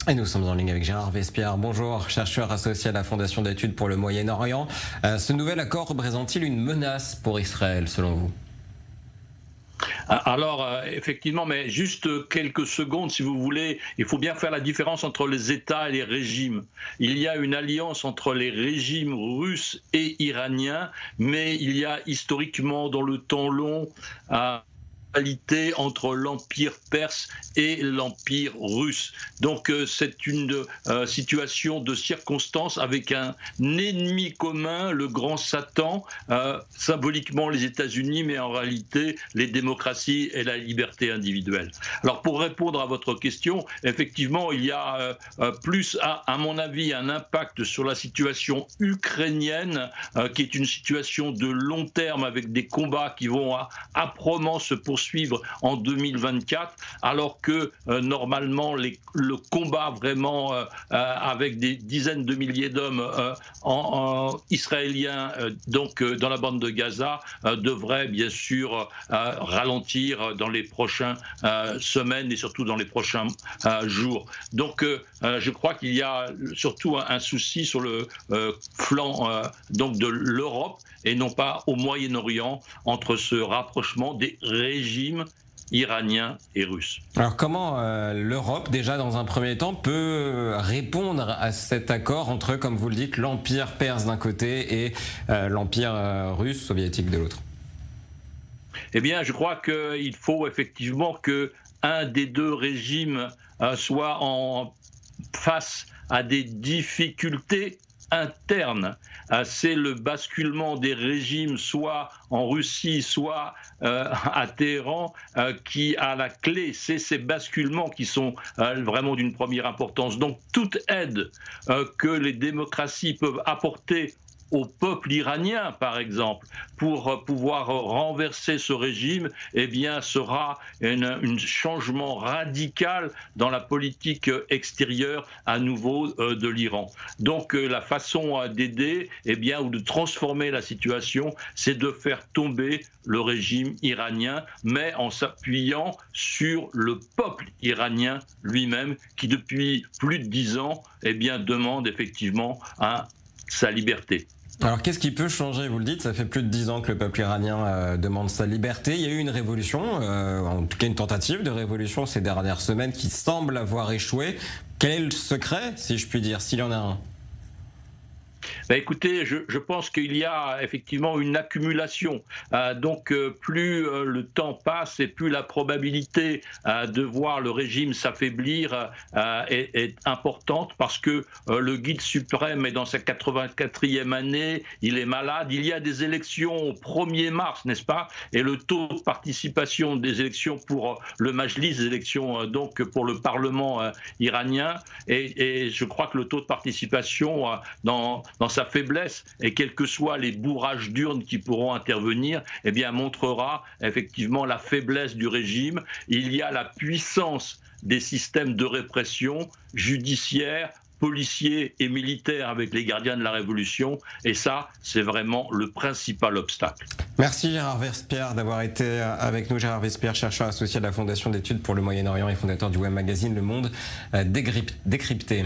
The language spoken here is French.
Et nous sommes en ligne avec Gérard Vespierre. Bonjour, chercheur associé à la Fondation d'études pour le Moyen-Orient. Ce nouvel accord représente-t-il une menace pour Israël, selon vous? Alors, effectivement, mais juste quelques secondes, si vous voulez, il faut bien faire la différence entre les États et les régimes. Il y a une alliance entre les régimes russes et iraniens, mais il y a historiquement, dans le temps long, rivalité entre l'Empire perse et l'Empire russe. Donc c'est une situation de circonstance avec un ennemi commun, le grand Satan, symboliquement les États-Unis, mais en réalité les démocraties et la liberté individuelle. Alors pour répondre à votre question, effectivement, il y a plus, à mon avis, un impact sur la situation ukrainienne, qui est une situation de long terme avec des combats qui vont âprement se poursuivre en 2024, alors que normalement le combat vraiment avec des dizaines de milliers d'hommes israéliens donc dans la bande de Gaza devrait bien sûr ralentir dans les prochaines semaines et surtout dans les prochains jours. Donc je crois qu'il y a surtout un souci sur le flanc donc de l'Europe et non pas au Moyen-Orient entre ce rapprochement des régimes iraniens et russes. Alors comment l'Europe, déjà dans un premier temps, peut répondre à cet accord entre, comme vous le dites, l'Empire perse d'un côté et l'Empire russe soviétique de l'autre? Eh bien, je crois qu'il faut effectivement qu'un des deux régimes soit en face à des difficultés interne. C'est le basculement des régimes, soit en Russie, soit à Téhéran, qui a la clé. C'est ces basculements qui sont vraiment d'une première importance. Donc toute aide que les démocraties peuvent apporter au peuple iranien, par exemple, pour pouvoir renverser ce régime, eh bien, sera un changement radical dans la politique extérieure à nouveau de l'Iran. Donc, la façon d'aider, eh bien, ou de transformer la situation, c'est de faire tomber le régime iranien, mais en s'appuyant sur le peuple iranien lui-même, qui depuis plus de 10 ans, eh bien, demande effectivement sa liberté. Alors qu'est-ce qui peut changer? Vous le dites, ça fait plus de 10 ans que le peuple iranien demande sa liberté. Il y a eu une révolution, en tout cas une tentative de révolution ces dernières semaines qui semble avoir échoué. Quel est le secret, si je puis dire, s'il y en a un? Écoutez, je pense qu'il y a effectivement une accumulation. Donc plus le temps passe et plus la probabilité de voir le régime s'affaiblir est importante, parce que le guide suprême est dans sa 84e année, il est malade. Il y a des élections au 1er mars, n'est-ce pas? Et le taux de participation des élections pour le Majlis, des élections donc pour le Parlement iranien, et je crois que le taux de participation dans sa faiblesse, et quels que soient les bourrages d'urnes qui pourront intervenir, eh bien, montrera effectivement la faiblesse du régime. Il y a la puissance des systèmes de répression judiciaire, policiers et militaires avec les gardiens de la Révolution, et ça, c'est vraiment le principal obstacle. Merci Gérard Vespierre d'avoir été avec nous. Gérard Vespierre, chercheur associé à la Fondation d'études pour le Moyen-Orient et fondateur du web magazine Le Monde Décrypté.